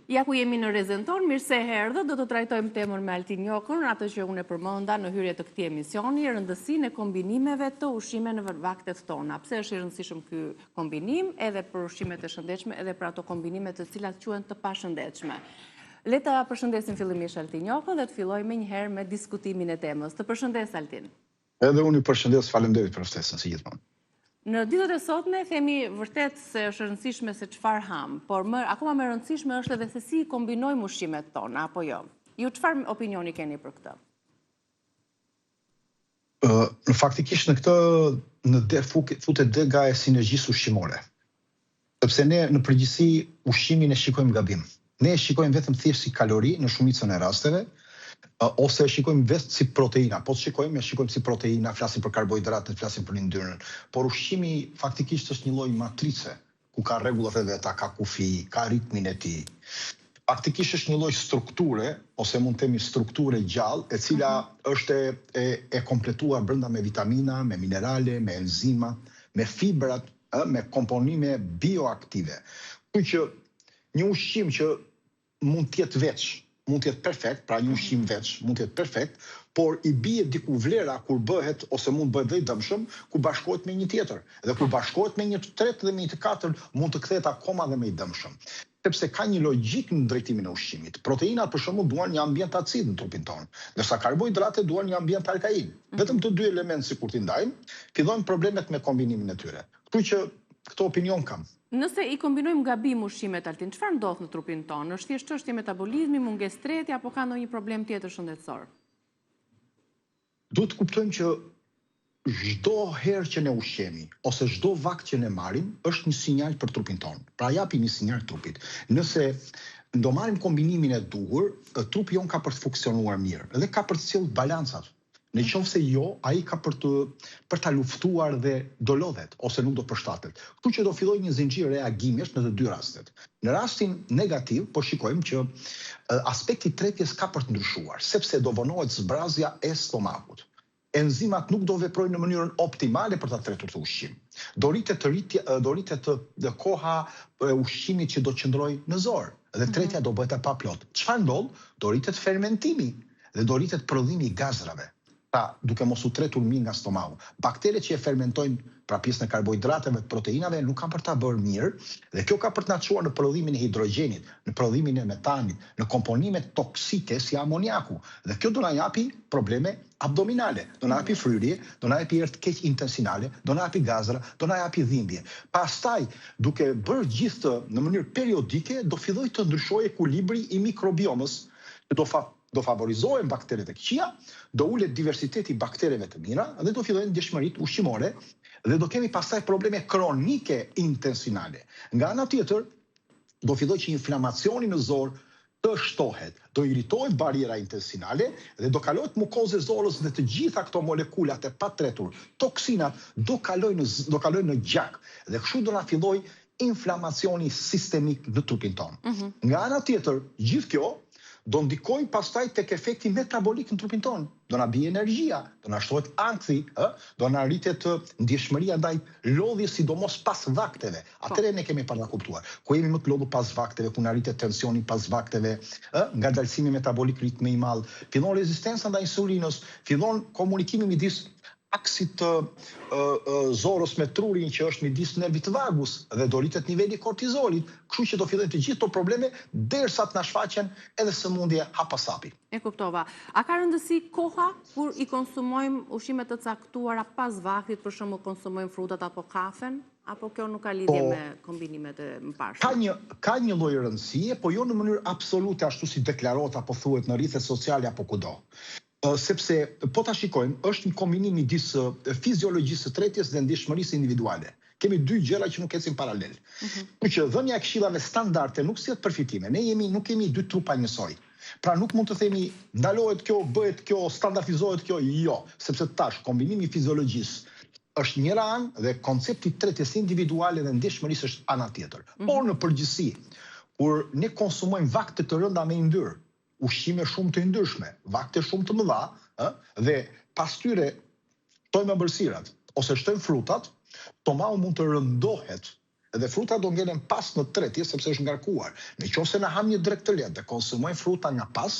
Ja ku jemi në rezenton, mirë se erdhët, do të trajtojmë temën me Altin Njokën, atë që unë e përmenda në hyrje të këtij emisioni, rëndësinë e kombinimeve të ushqimeve në vaktet tona. Pse është i rëndësishëm ky kombinim, edhe për ushqimet e shëndetshme, edhe për ato kombinime të cilat quhen të pashëndetshme. Le ta përshëndesim fillimisht Altin Njokën dhe të fillojmë menjëherë me diskutimin e temës. Të përshëndes Altin. Edhe unë ju përshëndes, faleminderit për ftesën si gjithmonë. Në ditët e sotme themi vërtet se është rëndësishme se çfarë ham, por akoma më rëndësishme është edhe se si kombinojmë ushqimet tona apo jo. Ju çfarë opinioni keni për këtë? Në faktikisht futet dega e sinergjisë ushqimore. Sepse ne në përgjithësi ushqimin e shikojmë gabim. Ne e shikojmë vetëm thjesht si kalori në shumicën e rasteve, ose e shikojmë vetëm si proteina, po e shikojmë si proteina, flasim për karbohidratet, flasim për yndyrën, por ushqimi faktikisht është një lloj matrice, ku ka rregullat e veta, ka kufi, ka ritmin e tij. Faktikisht është një lloj strukture, ose mund të themi strukture gjallë, e cila është e kompletuar brenda me vitamina, me minerale, me enzima, me fibrat, me komponime bioaktive. Kështu që një ushqim që mund të jetë veç, mund të jetë perfekt, pra një ushqim veç mund të jetë perfekt, por i bie diku vlera kur bëhet ose mund bëhet dhe i dëmshëm, ku bashkohet me një tjetër. Dhe kur bashkohet me një të tretë dhe me një të katërt, mund të kthehet akoma dhe më i dëmshëm. Sepse ka një logjik në drejtimin e ushqimit. Proteinat për shembull duan një ambient acid në trupin tonë, ndërsa karbohidratet duan një ambient alkain. Vetëm të dy elementë sikur t'i ndajmë, fillojnë problemet me kombinimin e tyre. Kështu që këtë opinion kam. Nëse i kombinojmë gabim ushqimet Altin, çfarë ndodh në trupin tonë? Është thjesht çështje metabolizmi, mungesë treti apo ka ndonjë problem tjetër shëndetësor? Duhet të kuptojmë që çdo herë që ne ushqemi ose çdo vakt që ne marrim është një sinjal për trupin tonë. Pra japim një sinjal trupit. Nëse do marrim kombinimin e duhur, trupi jon ka për të funksionuar mirë dhe ka për të sjellë balancat. Në qoftë se jo, ai ka për ta luftuar dhe do lodhet ose nuk do përshtatet. Kështu që do fillojë një zinxhir reagimesh në të dy rastet. Në rastin negativ, po shikojmë që aspekti i tretjes ka për të ndryshuar, sepse do vonohet zbrazja e stomakut. Enzimat nuk do veprojnë në mënyrën optimale për ta tretur të ushqim. Do rritet koha e ushqimit që do qëndrojë në zor. Dhe tretja do bëhet e paplot. Çfarë ndodh? Do rritet fermentimi dhe do rritet prodhimi i gazrave. Duke mos u tretur mirë nga stomaku. Bakteret që e fermentojnë pra pjesën e karbohidrateve, proteinave, nuk kanë për ta bërë mirë, dhe kjo ka për të na çuar në prodhimin e hidrogenit, në prodhimin e metanit, në komponime toksike si amoniaku. Dhe kjo do na japi probleme abdominale, do na japi fryrje, do na japi erë të keq intestinale, do na japi gazra, do na japi dhimbje. Pastaj, duke bërë gjithë në mënyrë periodike, do fillojë të ndryshojë ekuilibri i mikrobiomës, do favorizohen bakteret e këqija, do ulet diversiteti i baktereve të mira dhe do fillojnë ndjeshmëritë ushqimore dhe do kemi pastaj probleme kronike intestinale. Nga ana tjetër, do fillojë që inflamacioni në zor të shtohet, do irritohet bariera intestinale dhe do kalohet mukozë zorës dhe të gjitha këto molekulat e patretur, toksinat do kalojnë në gjak dhe kështu do na fillojë inflamacioni sistemik në trupin tonë. Nga ana tjetër, gjithë kjo do ndikojnë pastaj tek efekti metabolik në trupin tonë. Do na bie energjia, do na shtohet ankthi, do na rritet ndjeshmëria ndaj lodhjes, sidomos pas vakteve. Atëherë ne kemi para kuptuar. Ku jemi më të lodhur pas vakteve, ku na rritet tensioni pas vakteve, ngadalësimi metabolik ritmi i madh, fillon rezistenca ndaj insulinës, fillon komunikimi midis aksit të zorës me trurin që është midis nervit vagus dhe do rritet niveli i kortizolit, kështu që do fillojnë të gjithë këto probleme derisa të na shfaqen edhe sëmundje hapasapi. E kuptova. A ka rëndësi koha kur i konsumojmë ushqime të caktuara pas vaktit, për shembull konsumojmë frutat apo kafen, apo kjo nuk ka lidhje me kombinimet e mëparshme? Ka një lloj rëndësie, po jo në mënyrë absolute ashtu si deklarohet apo thuhet në rrjetet sociale apo kudo. Sepse po ta shikojmë, është një kombinim midis fiziologjisë së tretjes dhe ndjeshmërisë individuale. Kemi dy gjëra që nuk ecin paralel. Kështu që dhënia e këshillave standarde nuk sjell përfitime. Ne nuk kemi dy trupa njësoj. Pra nuk mund të themi ndalohet kjo, bëhet kjo, standardizohet kjo, jo, sepse tash kombinimi i fiziologjisë është njëra anë dhe koncepti i tretjes individuale dhe ndjeshmërisë është ana tjetër. Por në përgjithësi, kur ne konsumojmë vakte të rënda me yndyrë, ushqime shumë të yndyrshme, vakte shumë të mëdha, dhe pas tyre shtojmë ëmbëlsirat ose shtojmë frutat, stomaku mund të rëndohet Edhe fruta do ngelen pas në tretje sepse është ngarkuar. Në qoftë se na ham një drekë të lehtë dhe konsumojmë fruta nga pas,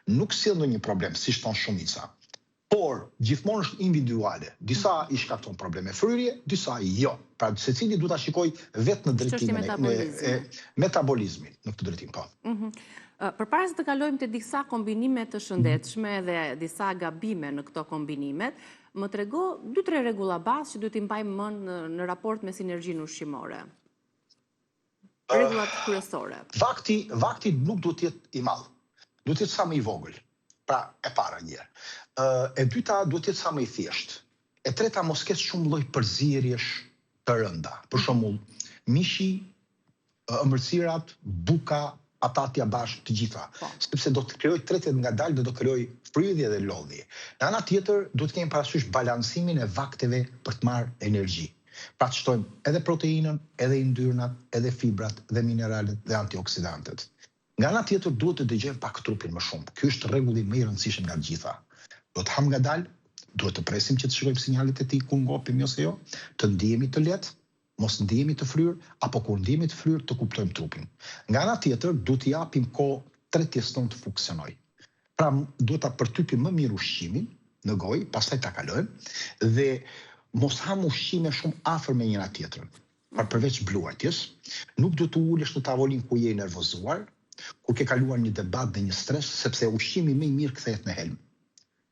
nuk sjell ndonjë problem, siç thon shumica. Por gjithmonë është individuale. Disa i shkakton probleme fryrje, disa jo. Pra secili duhet ta shikoj vetë në drejtimin e metabolizmit në këtë drejtim, po. Përpara se të kalojmë te disa kombinime të shëndetshme dhe disa gabime në këto kombinimet, më trego 2-3 rregulla bazë që duhet i mbajmë mend në raport me sinergjinë ushqimore. Rregullat kryesore. Vakti nuk duhet të jetë i madh. Duhet të jetë sa më i vogël. Pra, e para një. E dyta duhet të jetë sa më i thjeshtë. E treta mos ketë shumë lloj përzierjesh të rënda. Për shembull, mishi, ëmbëlsirat, buka, patatja bashkë të gjitha. Sepse do të krijoj tretjet ngadalë dhe do krijoj frydhje dhe lodhje. Në ana tjetër, duhet të kemi parasysh balansimin e vakteve për të marrë energji. Pra të shtojmë edhe proteinën, edhe yndyrnat, edhe fibrat, dhe mineralet dhe antioksidantet. Nga ana tjetër duhet të dëgjojmë pak trupin më shumë. Ky është rregulli më i rëndësishëm nga të gjitha. Do të ham ngadalë, duhet të presim që të shikojmë sinjalet e tij kur ngopim ose jo, të ndihemi të lehtë, mos ndihemi të fryrë, apo kur ndihemi të fryrë të kuptojmë trupin. Nga ana tjetër duhet t'i japim kohë tretjes tonë të funksionojë. Pra duhet ta përtypim më mirë ushqimin në gojë, pastaj ta kalojmë dhe mos ham ushqime shumë afër me njëra tjetrën. Pra përveç bluajtjes, nuk duhet të ulesh në tavolinë ku je i nervozuar, kur ke kaluar një debat dhe një stres, sepse ushqimi më i mirë kthehet në helm.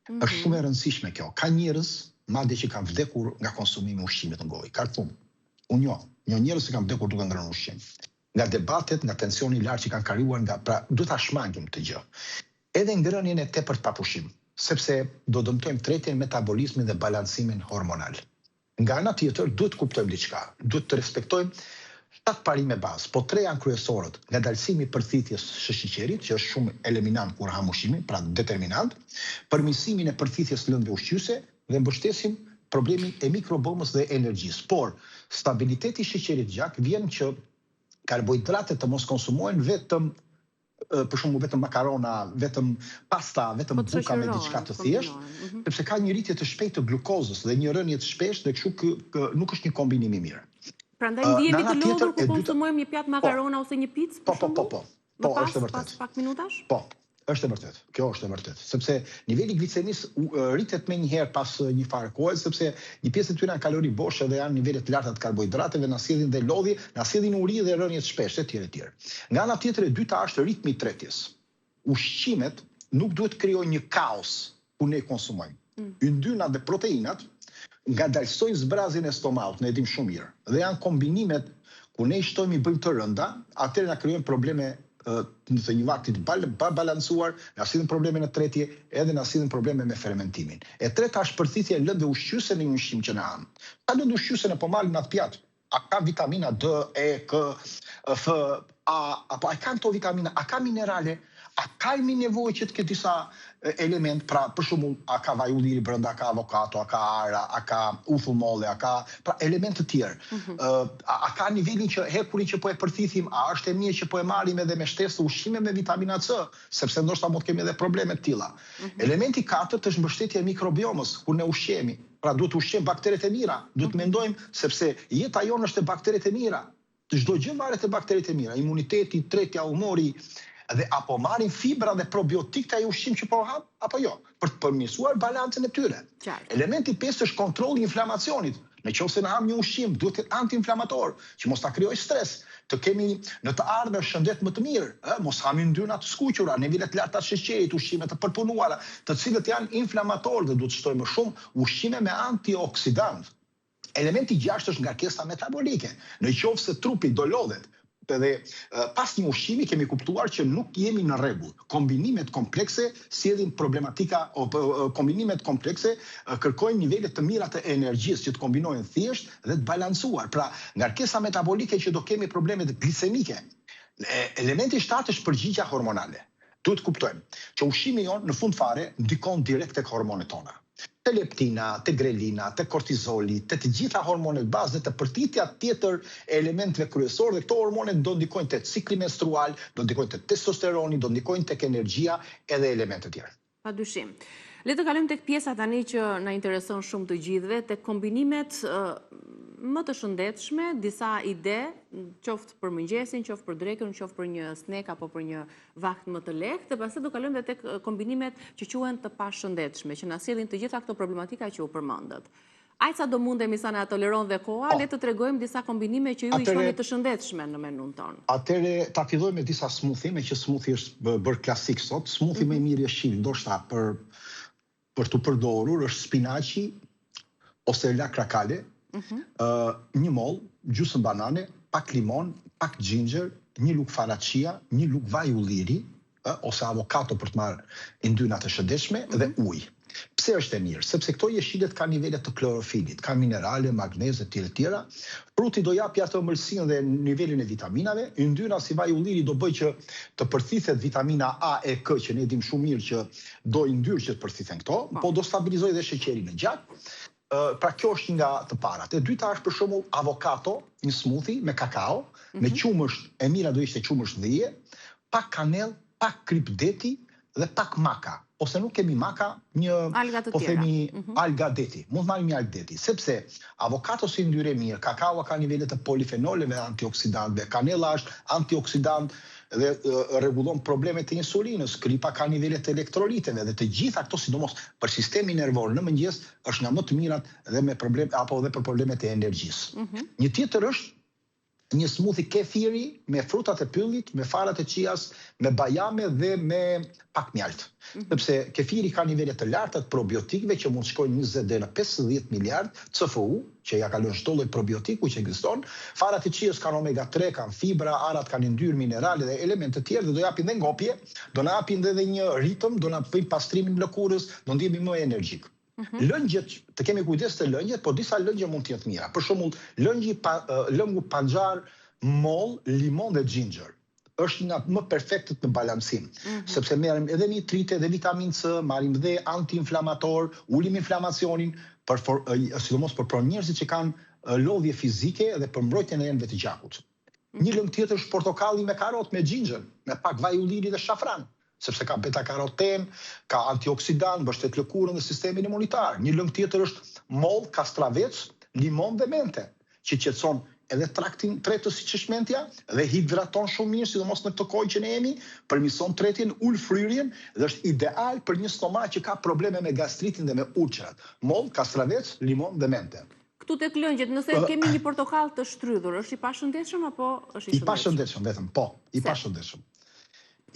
Është shumë e rëndësishme kjo. Ka njerëz madje që kanë vdekur nga konsumimi i ushqimit në gojë. Ka shumë. Unë jo njerëz që kanë vdekur duke ngrënë ushqim. Nga debatet, nga tensioni i lartë që kanë kaluar pra duhet ta shmangim këtë gjë. Edhe ngrënien e tepërt pa pushim, sepse do dëmtojmë tretjen, metabolizmin dhe balansimin hormonal. Nga ana tjetër duhet të kuptojmë diçka. Duhet të respektojmë 7 parime bazë, po 3 janë kryesorët, ngadalësimi i përthithjes së sheqerit, që është shumë eliminant kur ham ushqimin, pra determinant, përmirësimin e përthithjes lëndëve ushqyese dhe mbështesim problemin e mikrobomës dhe energjisë. Por stabiliteti i sheqerit gjak vjen që karbohidratet të mos konsumohen vetëm për shembull vetëm makarona, vetëm pasta, vetëm buka me diçka të thjeshtë, sepse ka një rritje të shpejtë të glukozës dhe një rënje të shpeshtë dhe kështu nuk është një kombinim i mirë. Prandaj ndihemi të lodhur kur konsumojmë një pjatë makarona ose një picë, për shembull? Po, është e vërtetë. Pas pak minutash? Po, është e vërtetë. Kjo është e vërtetë, sepse niveli glicemisë rritet menjëherë pas një farë kohe, sepse një pjesë e tyre janë kalori boshe dhe janë nivele të larta të karbohidrateve, na sjellin dhe lodhje, na sjellin uri dhe rënje të shpeshta etj. Nga ana tjetër e dyta është ritmi i tretjes. Ushqimet nuk duhet të krijojnë një kaos ku ne konsumojmë. Yndyrnat dhe proteinat ngadalsojnë zbrazjen e stomakut, ne e dim shumë mirë. Dhe janë kombinimet ku ne i shtojmë i bëjmë të rënda, atëherë na krijojnë probleme në një vakti të balancuar, na sillin probleme në tretje, edhe na sillin probleme me fermentimin. E treta është përthithja e lëndëve ushqyese në një ushqim që na ham. Ka lëndë ushqyese në pomalim në atë pjatë. A ka vitamina D, E, K, F, A, apo a ka këto vitamina, a ka minerale, a ka nevojë që të ketë disa element, pra për shembull, a ka vaj ulliri brenda, a ka avokato, a ka ara, a ka ufull molle, a ka pra elemente të tjerë. A ka nivelin që hekurin që po e përthithim, a është e mirë që po e marrim edhe me shtesë ushqime me vitamina C, sepse ndoshta mund të kemi edhe probleme të tilla. Elementi i katërt është mbështetja e mikrobiomës kur ne ushqemi. Pra duhet të ushqejmë bakteret e mira, duhet të mendojmë sepse jeta jonë është e bakteret e mira. Çdo gjë varet e bakteret e mira, imuniteti, tretja, humori, dhe apo marrin fibra dhe probiotik të ai ushqim që po ham, apo jo, për të përmirësuar balancën e tyre. Elementi 5 është kontrolli i inflamacionit. Nëse na ham një ushqim, duhet të jetë antiinflamator, që mos ta krijojë stres, të kemi në të ardhmen shëndet më të mirë, mos hami yndyrna të skuqura, nivele të larta të sheqerit, ushqime të përpunuara, të cilët janë inflamatorë dhe duhet të shtojmë më shumë ushqime me antioksidant. Elementi 6 është ngarkesa metabolike. Nëse trupi do lodhet, edhe pas një ushqimi kemi kuptuar që nuk jemi në rregull. Kombinimet komplekse sjellin problematika, kombinimet komplekse kërkojnë nivele të mira të energjisë që të kombinohen thjesht dhe të balancuar. Pra, ngarkesa metabolike që do kemi problemet glicemike. Elementi 7 është përgjigjja hormonale. Duhet të kuptojmë që ushqimi jonë në fund fare ndikon direkt tek hormonet tona. Të leptina, të grelina, të kortizoli, të gjitha hormonet bazë dhe të përthithja tjetër e elementeve kryesorë dhe këto hormonet do ndikojnë te cikli menstrual, do ndikojnë te testosteroni, do ndikojnë tek energjia edhe elemente tjera. Padyshim. Le të kalojmë tek pjesa tani që na intereson shumë të gjithëve, tek kombinimet më të shëndetshme, disa ide, qoftë për mëngjesin, qoftë për drekën, qoftë për një snack apo për një vakt më të lehtë, dhe pastaj do kalojmë edhe tek kombinimet që quhen të pashëndetshme, që na sjellin të gjitha këto problematika që u përmendët. Aq sa do mundemi sa na toleron dhe koha, le të tregojmë disa kombinime që ju i shoni të shëndetshme në menun ton. Atëre ta fillojmë me disa smoothie, me që smoothie është bërë klasik sot. Smoothie më i mirë i shill, ndoshta për të përdorur është spinaçi ose lakrakale, një moll, gjysmë banane, pak limon, pak ginger, një lugë faraçia, një lugë vaj ulliri, ose avokado për të marrë yndyrna të shëndetshme dhe ujë. Pse është e mirë? Sepse këto jeshillet kanë nivele të klorofilit, kanë minerale, magnez e tjera. Fruti do japi atë ëmbëlsinë dhe nivelin e vitaminave. Yndyrna si vaj ulliri do bëj që të përthithet vitamina A e K, që ne dim shumë mirë që do yndyrë që të përthithen këto, po do stabilizoj dhe sheqerin në gjak. Pra kjo është nga të parat. E dyta është për shembull avokado, një smoothie me kakao, me qumësht, e mira do ishte qumësht dhije, pak kanell, pak krip deti dhe pak maka. Ose nuk kemi maka, po themi alga deti. Mund të marrim një alg deti, sepse avokado si yndyrë e mirë, kakao ka nivele të polifenoleve, antioksidantëve, kanella është antioksidant dhe rregullon problemet e insulinës, kripa ka nivele të elektroliteve dhe të gjitha këto, sidomos për sistemin nervor në mëngjes, është nga më të mirat dhe me problem apo edhe për problemet e energjisë. Një tjetër është një smoothie kefiri me frutat e pyllit, me farat e qias, me bajame dhe me pak mjalt. Sepse kefiri ka nivele të larta të probiotikëve që mund shkojnë 20 deri në 50 miliard CFU, që ja kalon çdo lloj probiotiku që ekziston. Farat e qias kanë omega 3, kanë fibra, arat kanë yndyrë minerale dhe elemente të tjerë dhe do japin dhe ngopje, do na japin edhe një ritëm, do na bëjnë pastrimin e lëkurës, do ndihemi më energjik. Lëngjet, të kemi kujdes të lëngjet, por disa lëngje mund të jenë të mira. Për shembull, lëngu panxar, moll, limon dhe ginger është nga më perfektët me balancim, sepse merrim edhe nitrite dhe vitamin C, marrim dhe antiinflamator, ulim inflamacionin, sidomos për njerëzit që kanë lodhje fizike dhe për mbrojtjen e enëve të gjakut. Një lëng tjetër është portokalli me karot, me ginger, me pak vaj ulliri dhe shafran, sepse ka beta-karoten, ka antioksidant, mbështet lëkurën dhe sistemin imunitar. Një lëng tjetër është moll, kastravec, limon dhe mente, që qetëson edhe traktin tretës si që shmentja dhe hidraton shumë mirë, sidomos në këtë kohë që ne jemi, përmirëson tretin, ul fryrjen dhe është ideal për një stomak që ka probleme me gastritin dhe me ulçrat. Moll, kastravec, limon dhe mente. Këtu tek lëngjet, nëse kemi një portokall të shtrydhur, është i pashëndetshëm apo është i shëndetshëm? I pashëndetshëm vetëm, po, i pashëndetshëm.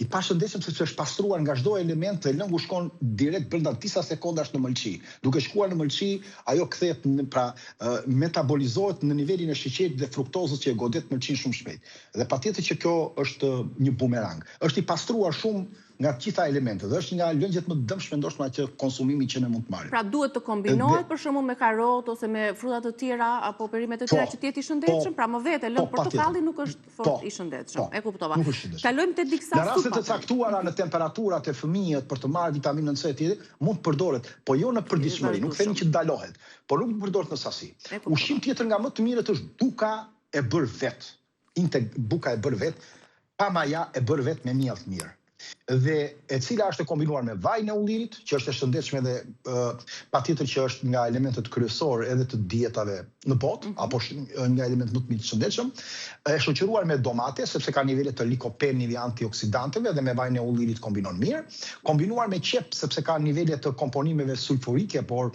I pashëndetshëm sepse është pastruar nga çdo element dhe lëngu shkon direkt brenda disa sekondash në mëlçi. Duke shkuar në mëlçi, ajo kthehet metabolizohet në nivelin e sheqerit dhe fruktozës që e godet mëlçin shumë shpejt. Dhe patjetër që kjo është një bumerang. Është i pastruar shumë nga të gjitha elementet dhe është nga lëngjet më të dëmshme ndoshta që konsumimi që ne mund të marrim. Pra duhet të kombinohet për shembull me karrot ose me fruta të tjera apo perime të tjera që të jetë i shëndetshëm, pra më vete lëng portokalli nuk është fort i shëndetshëm. E kuptova. Kalojmë te disa në raste të caktuara në temperaturat e fëmijët për të marrë vitaminën C tjetër, mund të përdoret, po jo në përditshmëri, nuk themi që ndalohet, por nuk përdoret në sasi. Ushqim tjetër nga më të mirët është buka e bërë vet. Buka e bërë vet, pa maja e bërë vet me mjellë të mirë. Dhe e cila është e kombinuar me vajin e ullirit, që është e shëndetshme dhe patjetër që është nga elementet kryesorë edhe të dietave në botë, apo nga elementet më të mirë të shëndetshëm, e shoqëruar me domate, sepse ka nivele të likopenive antioksidanteve dhe me vajin e ullirit kombinon mirë, kombinuar me qep, sepse ka nivele të komponimeve sulfurike, por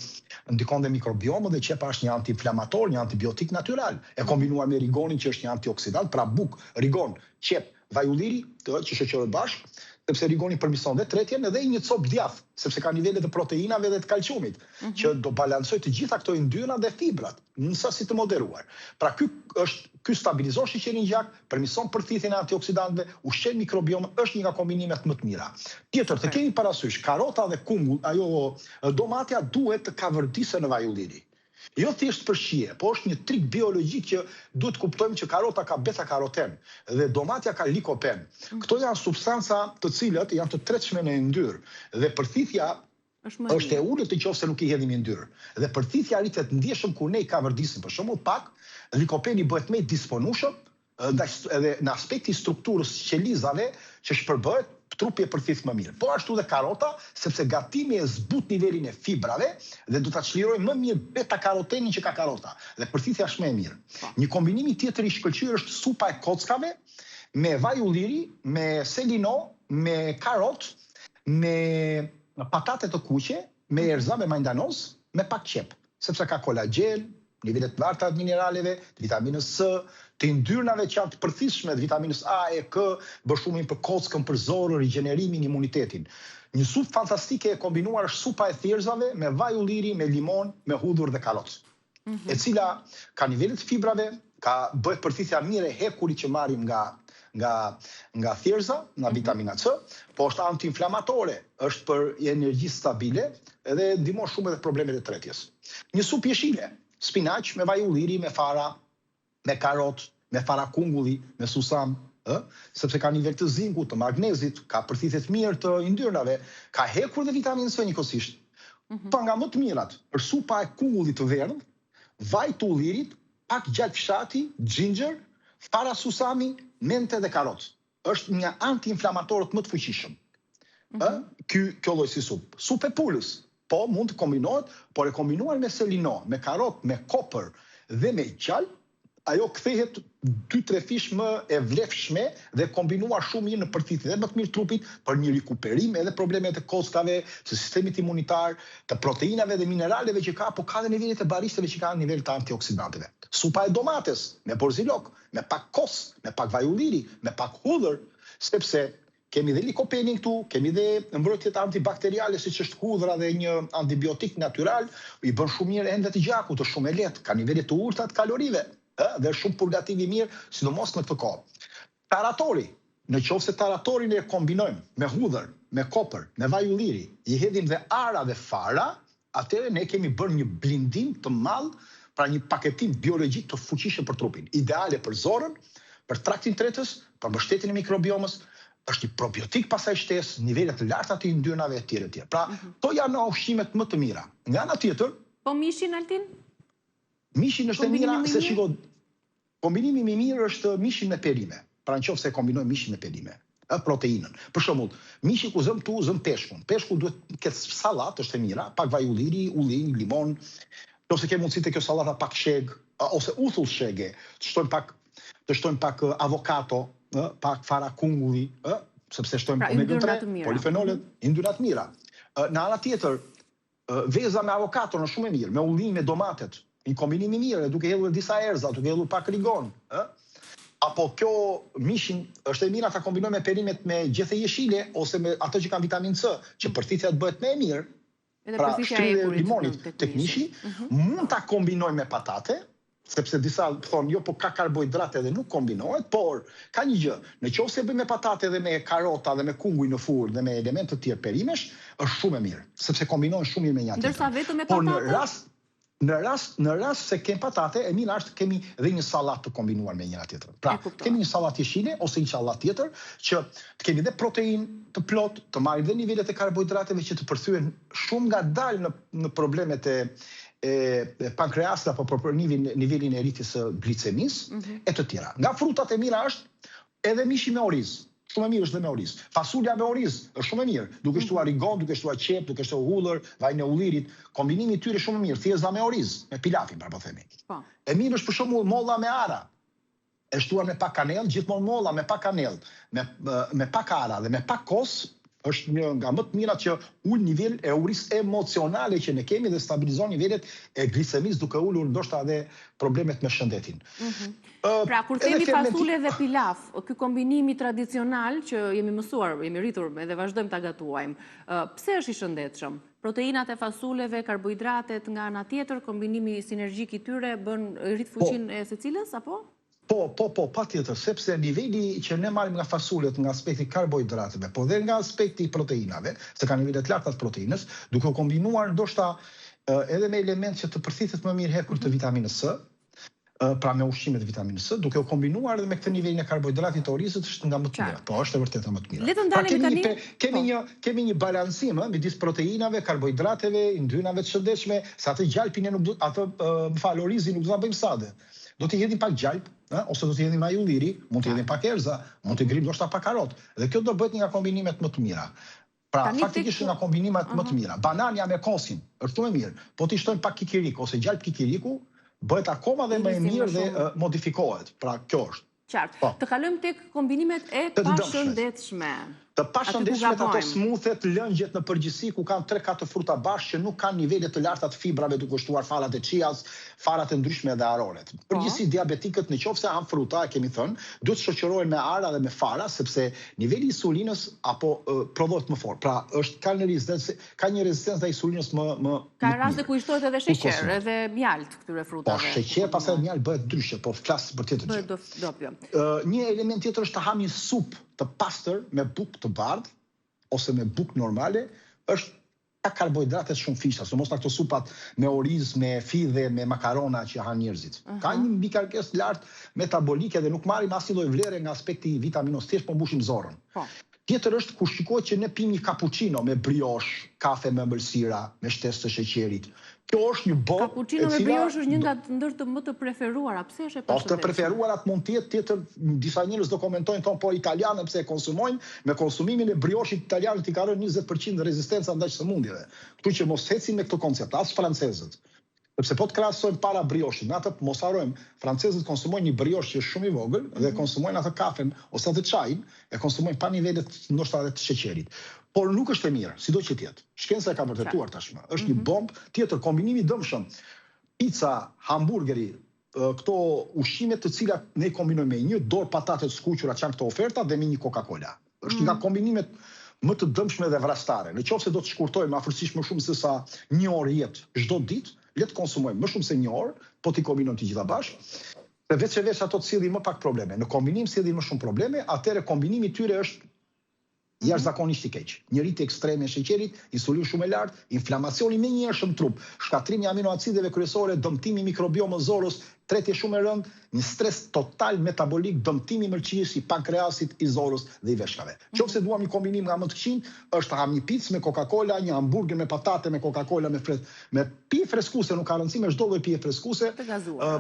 ndikon dhe mikrobiomën dhe qepa është një antiinflamator, një antibiotik natyral, e kombinuar me rigonin që është një antioksidant, pra buk, rigon, qep, vaj ulliri, që shoqërohet bashkë, sepse rigoni përmirëson dhe tretjen edhe një cop djath, sepse ka nivele të proteinave dhe të kalciumit, që do balancoj të gjitha këto yndyrna dhe fibrat në sasi të moderuar. Pra ky stabilizon sheqerin gjak, përmirëson përthithjen e antioksidantëve, ushqen mikrobiomën, është një nga kombinimet më të mira. Tjetër, të kemi parasysh, karota dhe kungull, domatja duhet të kavërdisë në vaj ulliri. Jo thjesht për shije, po është një trik biologjik që duhet kuptojmë që karota ka beta-karoten dhe domatja ka likopen. Këto janë substanca të cilët janë të tretshme në yndyrë dhe përthithja është e ulët nëse nuk i hedhim yndyrë. Dhe përthithja rritet ndjeshëm kur ne i kavërdisim, për shembull pak, likopeni bëhet më i disponueshëm edhe në aspekti strukturës qelizave që shpërbëhet trupi e përthith më mirë. Po ashtu dhe karota, sepse gatimi e zbut nivelin e fibrave dhe do ta çlirojë më mirë beta-karotenin që ka karota. Dhe përthithja është më e mirë. Një kombinim tjetër i shkëlqyer është supa e kockave me vaj ulliri, me selino, me karot, me patate të kuqe, me erza, me mandanos, me pak qep, sepse ka kolagjen, nivelet të larta të mineraleve, të vitaminës C, të yndyrnave që janë të përthishme, të vitaminës A, E, K, bëshumin për kockën, për zorën, rigjenerimin, imunitetin. Një supë fantastike e kombinuar është supa e thjerëzave me vaj ulliri, me limon, me hudhur dhe karot. E cila ka nivelet fibrave, ka bëhet përthithja mire hekurit që marrim nga thjerëza, nga vitamina C, po është antiinflamatore, është për energji stabile edhe ndihmon shumë edhe problemet e tretjes. Një supë jeshile, spinaq me vaj ulliri, me fara, me karot, me fara kungulli, me susam, sepse ka nivel të zinku, të magnezit, ka përthithet mirë të yndyrnave, ka hekur dhe vitaminë C njëkohësisht. Pa nga më të mirat, për supa e kungullit të verdh, vaj të ullirit, pak gjalp fshati, ginger, fara susami, mente dhe karot. Është një antiinflamatorët më të fuqishëm. Kjo lloj si supë. Supë e pulës, po mund të kombinohet, por e kombinuar me selino, me karot, me kopër dhe me qalp, ajo kthehet 2-3 fish më e vlefshme dhe kombinuar shumë mirë në përthithje dhe më të mirë trupit për një rikuperim edhe problemet e kockave, të sistemit imunitar, të proteinave dhe mineraleve që ka, po ka dhe nivelet e baristeve që ka nivel të antioksidanteve. Supa e domates, me borzilok, me pak kos, me pak vaj ulliri, me pak hudhër, sepse kemi dhe likopenin këtu, kemi dhe mbrojtjet antibakteriale, si që është hudhra dhe një antibiotik natural, i bën shumë mirë endet të gjakut, është shumë e lehtë, ka nivelet të ulta të kalorive, dhe shumë purgativ i mirë, sidomos në këtë kohë. Taratori, në qoftë se taratorin e kombinojmë me hudhër, me kopër, me vaj ulliri, i hedhim dhe ara dhe fara, atëherë ne kemi bërë një blindim të madh, pra një paketim biologjik të fuqishëm për trupin. Ideale për zorën, për traktin tretës, për mbështetjen e mikrobiomës, është një probiotik pasaj shtesë, nivelet të larta të yndyrnave e tjera. Pra, to janë ushqimet më të mira. Nga ana tjetër, po mishin Altin? Mishin është e mira se shiko, kombinimi më i mirë është mishin me perime. Pra nëse e kombinojmë mishin me perime, proteinën. Për shembull, mishi ku zëm tu, zëm peshkun. Peshku duhet të ketë sallatë, është e mira, pak vaj ulliri, ullin, limon. Nëse ke mundësi të kjo sallata pak sheg, ose uthull shege, të shtojmë pak avokato, pak fara kungulli, sepse shtojmë omega-3, polifenolet, yndyrna të mira. Në ana tjetër, veza me avokato është shumë e mirë, me ullin, me domatet, një kombinim i mirë, duke hedhur disa erza, duke hedhur pak rigon. Apo kjo mishin është e mira ta kombinojmë me perimet me gjethe jeshile ose me ato që kanë vitaminë C, që përthithja të bëhet më e mirë. Pra shtrydhja e limonit tek mishi, mund ta kombinojmë me patate, sepse disa thonë jo, po ka karbohidrate dhe nuk kombinohet, por ka një gjë, në qoftë se bëjmë me patate dhe me karota dhe me kunguj në furrë dhe me elemente të tjerë perimesh, është shumë e mirë, sepse kombinohen shumë mirë me një tjetër. Ndërsa vetëm me patate? Në rast se kemi patate, e mira është kemi dhe një sallat të kombinuar me njëra tjetër. Pra, kemi një sallat jeshile ose një sallat tjetër që të kemi dhe protein të plot, të marrim dhe nivelet e karbohidrateve që të përthyen shumë ngadalë në problemet e pankreasit apo për nivelin e rritjes së glicemisë e të tjera. Nga frutat e mira është edhe mishi me oriz. Shumë e mirë është dhe me oriz. Fasulja me oriz është shumë e mirë, duke shtuar rigon, duke shtuar qep, duke shtuar hudhër, vajin e ullirit, kombinimi i tyre shumë e mirë, thjeshta me oriz, me pilafin, pra po themi. E mirë është për shembull molla me ara. E shtuar me pak kanell, gjithmonë molla me pak kanell, me pak ara dhe me pak kos, është një nga më të mirat që ul nivel e urisë emocionale që ne kemi dhe stabilizon nivelet e glicemisë duke ulur ndoshta edhe problemet me shëndetin. Pra, kur themi fasule dhe pilaf, ky kombinimi tradicional që jemi mësuar, jemi rritur edhe vazhdojmë ta gatuajmë, pse është i shëndetshëm? Proteinat e fasuleve, karbohidratet nga ana tjetër, kombinimi sinergjik i tyre bën rrit fuqinë e secilës apo? Po, patjetër, sepse niveli që ne marrim nga fasulet nga aspekti karbohidrateve, po dhe nga aspekti proteinave, se ka nivele të larta të proteinës, duke u kombinuar ndoshta edhe me element që të përthithet më mirë hekur të vitaminës C, pra me ushqimet e vitaminës C, duke u kombinuar edhe me këtë nivelin e karbohidratit të orizit është nga më të mira. Po, është e vërtetë më të mira. Le të ndalemi tani. Kemi një balancim midis proteinave, karbohidrateve, yndyrnave të shëndetshme, sa atë gjalpin e nuk do, atë orizin nuk do ta bëjmë sade. do t'i hedhin pak gjalp, ose do t'i hedhin vaj ulliri, mund t'i hedhin pak erza, mund t'i ngrim ndoshta pak karot. Dhe kjo do bëhet nga kombinimet më të mira. Pra, faktikisht nga kombinimet më të mira. Banania me kosin, është shumë e mirë, po t'i shtojmë pak kikirik, ose gjalp kikiriku, bëhet akoma dhe më e mirë dhe modifikohet. Pra, kjo është. Qartë. Të kalojmë tek kombinimet e pashëndetshme. Të pashëndetshme ato smuthet, lëngjet në përgjithësi ku kanë 3-4 fruta bashkë që nuk kanë nivele të larta të fibrave duke shtuar farat e chias, farat e ndryshme dhe aroret. Përgjithësi diabetikët nëse han fruta, e kemi thënë, duhet shoqërohen me ara dhe me fara sepse niveli i insulinës apo prodhohet më fort. Pra, ka një rezistencë ndaj insulinës më ka raste ku i shtohet edhe sheqer, edhe mjalt këtyre frutave. Po sheqer pastaj mjalt bëhet ndryshe, po flas për tjetër gjë. Bëhet dopjo. Një element tjetër është të ham një supë të pastër me bukë të bardhë ose me bukë normale, është ka karbohidrate shumë fisha, sidomos ato supat me oriz, me fidhe, me makarona që han njerëzit. Ka një mbikërkesë lartë metabolike dhe nuk marrim asnjë lloj vlere nga aspekti vitaminos, thjesht po mbushim zorrën. Tjetër është kur shikohet që ne pim një cappuccino me brioche, kafe me ëmbëlsira, me shtesë të sheqerit. Kjo është një botë. Cappuccino me brioche është një nga ndër të më të preferuara. Pse është e pashëndetshme? Të preferuarat mund të jetë, tjetër disa njerëz do komentojnë thonë po italianët pse e konsumojnë, me konsumimin e briochit italianët i ka rënë 20% rezistenca ndaj sëmundjeve. Kështu që mos ecim me këtë koncept, as francezët. Sepse po të krahasojmë para briochit, me atë mos harrojmë, francezët konsumojnë një brioche që është shumë i vogël dhe konsumojnë atë kafen ose atë çajin, e konsumojnë pa nivele ndoshta edhe të sheqerit. Por nuk është e mirë, sido që tjetë. Shkenca e ka vërtetuar tashmë. Është një bombë tjetër, kombinimi dëmshëm. Pizza, hamburgeri, këto ushqime të cilat ne kombinojmë me një dorë patate të skuqura që janë këto oferta dhe me një Coca-Cola. Është nga kombinimet më të dëmshme dhe vrastare. Në qoftë se do të shkurtojmë afërsisht më shumë se sa 1 orë jetë çdo ditë, le të konsumojmë më shumë se 1 orë, po t'i kombinojmë të gjitha bashkë. Dhe veç ato të sillin më pak probleme. Në kombinim sillin më shumë probleme, atëherë kombinimi tyre është jashtëzakonisht i keq. Një rritje ekstreme e sheqerit, insulin shumë e lartë, inflamacioni me njëhershëm trup, shkatrimi i aminoacideve kryesore, dëmtimi i mikrobiomës zorës, tretje shumë e rëndë, një stres total metabolik, dëmtimi i mëlçijës, i pankreasit, i zorës dhe i veshkave. Qofse duam një kombinim nga më të këqij, është ham një picë me Coca-Cola, një hamburger me patate me Coca-Cola me pije freskuse, nuk ka rëndësi me çdo lloj pije freskuse,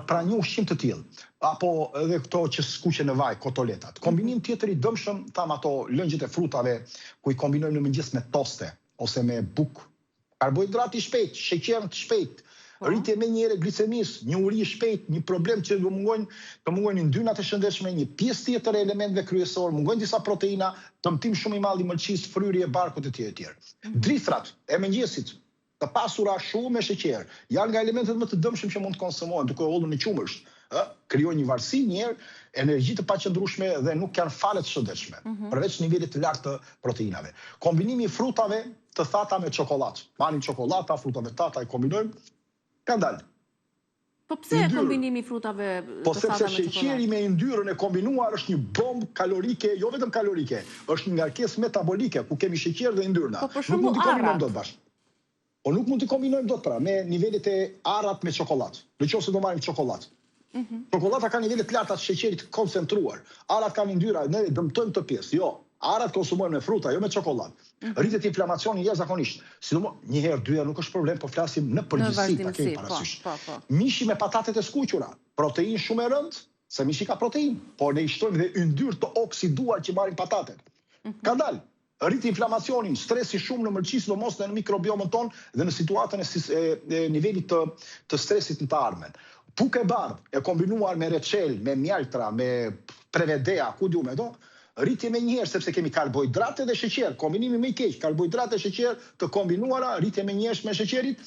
pra një ushqim të tillë. Apo edhe këto që skuqen në vaj, kotoletat. Kombinim tjetër i dëmshëm, tham ato lëngjet e frutave ku i kombinojmë në mëngjes me toste ose me bukë. Karbohidrati i shpejt, sheqer të shpejt, rritje me njëre glicemis, një uri shpejt, një problem që do mungojnë yndynat e shëndetshme, një pjesë tjetër e elementeve kryesor, mungojnë disa proteina, dëmtim shumë i madh i mëlçisë, fryrje e barkut e tjerë. Drithrat e mëngjesit, të pasura shumë me sheqer, janë nga elementet më të dëmshëm që mund të konsumohen duke u hodhur në qumësht. Krijojnë një varësi njëherë, energji të paqëndrueshme dhe nuk janë fare të shëndetshme, përveç nivelit të lartë të proteinave. Kombinimi i frutave të thata me çokoladë. Marrim çokoladë, frutave të thata i kombinojmë, ka dalë. Po pse kombinimi i frutave të thata me çokoladë? Po sepse sheqeri me yndyrën e kombinuar është një bombë kalorike, jo vetëm kalorike, është një ngarkesë metabolike ku kemi sheqer dhe yndyrna. Po për shembull arrat. Po nuk mund t'i kombinojmë dot pra me nivelet e arrat me çokoladë. Nëse do marrim çokoladë. Çokolada ka nivele të larta të sheqerit koncentruar. Arrat kanë yndyra, ne dëmtojmë të pjesë. Jo, arrat konsumojmë me fruta, jo me çokoladë. Rritet inflamacioni jashtëzakonisht. Sidomos një herë, dy herë nuk është problem, po flasim në përgjithësi, ta kemi parasysh. Mishi me patatet e skuqura, protein shumë e rëndë, se mishi ka protein, por ne i shtojmë dhe yndyrë të oksiduar që marrin patatet. Ka dalë. Rrit inflamacionin, stresi shumë në mëlçi, sidomos në mikrobiomën tonë dhe në situatën e nivelit të stresit në të ardhmen. Bukë e bardhë e kombinuar me reçel, me mjaltra, me prevedea, ku diu me do, rritje me njëherë sepse kemi karbohidrate dhe sheqer, kombinimi më i keq, karbohidrate dhe sheqer të kombinuara, rritje me njëhershme e sheqerit,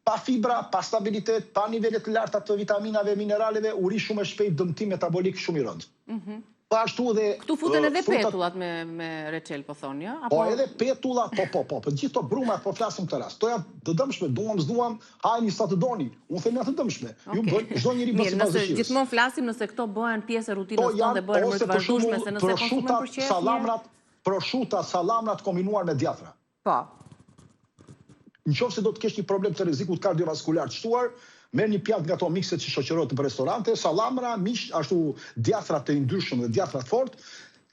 pa fibra, pa stabilitet, pa nivele të larta të vitaminave, mineraleve, uri shumë e shpejt, dëmtim metabolik shumë i rëndë. Këtu futen edhe petullat me reçel, po thonë, ja? Po edhe petullat, po, për gjithë të brumat, po flasim këtë rast. To janë të dëmshme, duam, hajni sa të doni. Unë them janë të dëmshme. Ju bëjnë çdo njeri bën sipas dëshirës. Gjithmonë flasim nëse këto bëhen pjesë e rutinës tonë dhe bëhen më të vazhdueshme se nëse konsumojmë për qejf. Prosciutto, sallamrat kombinuar me djathra. Po. Nëse do të kesh një problem të rrezikut kardiovaskular të shtuar, merr një pjatë nga ato mikset që shoqërohet në restorante, sallamra, mish, ashtu djathra të yndyrshëm dhe djathra të fortë,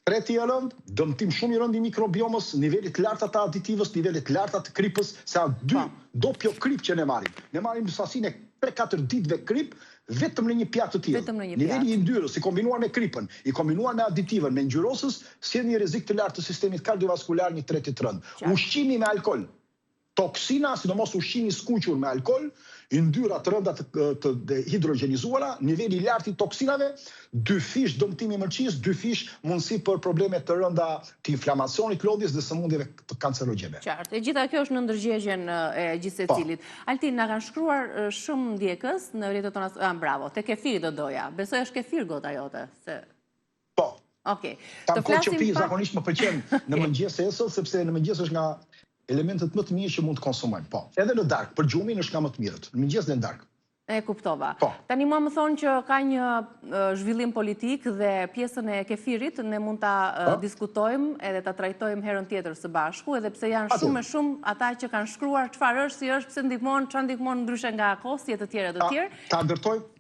treti e rënd, dëmtim shumë i rënd i mikrobiomës, nivelet larta të aditivës, nivelet larta të kripës, se janë dy dopjo krip që ne marrim. Ne marrim sasinë 3-4 ditëve krip vetëm në një pjatë të Vetëm në tillë. një Niveli pjatë. i yndyrës, i kombinuar me kripën, i kombinuar me aditivën, me ngjyrosës, sjell një rrezik të lartë të sistemit kardiovaskular, një tretë të rënd. Qartë. Ushqimi me alkol, toksina, sidomos ushqimi i skuqur me alkol, yndyra të rënda të hidrogenizuara, niveli i lartë i toksinave, 2 fish dëmtimi mëlçis, 2 fish mundësi për probleme të rënda të inflamacionit, lodhjes dhe sëmundjeve të kancerogjene. Qartë. E gjitha kjo është në ndërgjegjen e gjithsecilit. Altin, na kanë shkruar shumë ndjekës në rrjetet tona. Bravo, te kefiri do doja. Besoj është kefir gota jote, se Po. Okej. Kam Të kohë që flasim pi, pak. zakonisht më pëlqen në mëngjes e esëll, sepse në mëngjes është nga elementet më të mirë që mund të konsumojmë. Po. Edhe në darkë, për gjumin është nga më të mirët. Në mëngjes dhe në darkë. E kuptova. Po. Tani mua më thonë që ka një zhvillim politik dhe pjesën e kefirit ne mund ta diskutojmë edhe ta trajtojmë herën tjetër së bashku, edhe pse janë shumë e shumë ata që kanë shkruar çfarë është, si është, pse ndihmon, çfarë ndihmon ndryshe nga kostjet të tjera të tjerë.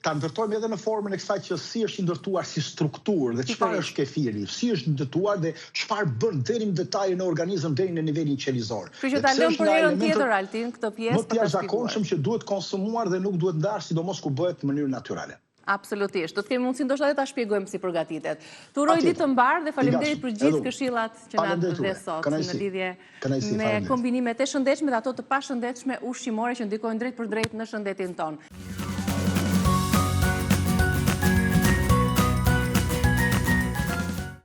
Ta ndërtojmë edhe në formën e kësaj që si është i ndërtuar si strukturë dhe çfarë është kefiri, si është ndërtuar dhe çfarë bën deri në detaje në organizëm deri në nivelin qelizor. Kështu që ta lëm për herën tjetër Altin këtë pjesë më të jashtëzakonshëm që duhet konsumuar dhe nuk duhet ndarë, sidomos kur bëhet në mënyrë natyrale. Absolutisht. Do të kemi mundësi ndoshta edhe ta shpjegojmë si përgatitet. Tu uroj ditë të mbarë dhe faleminderit për gjithë këshillat që na dhe sot në lidhje me kombinimet e shëndetshme dhe ato të pashëndetshme ushqimore që ndikojnë drejt për drejt në shëndetin tonë.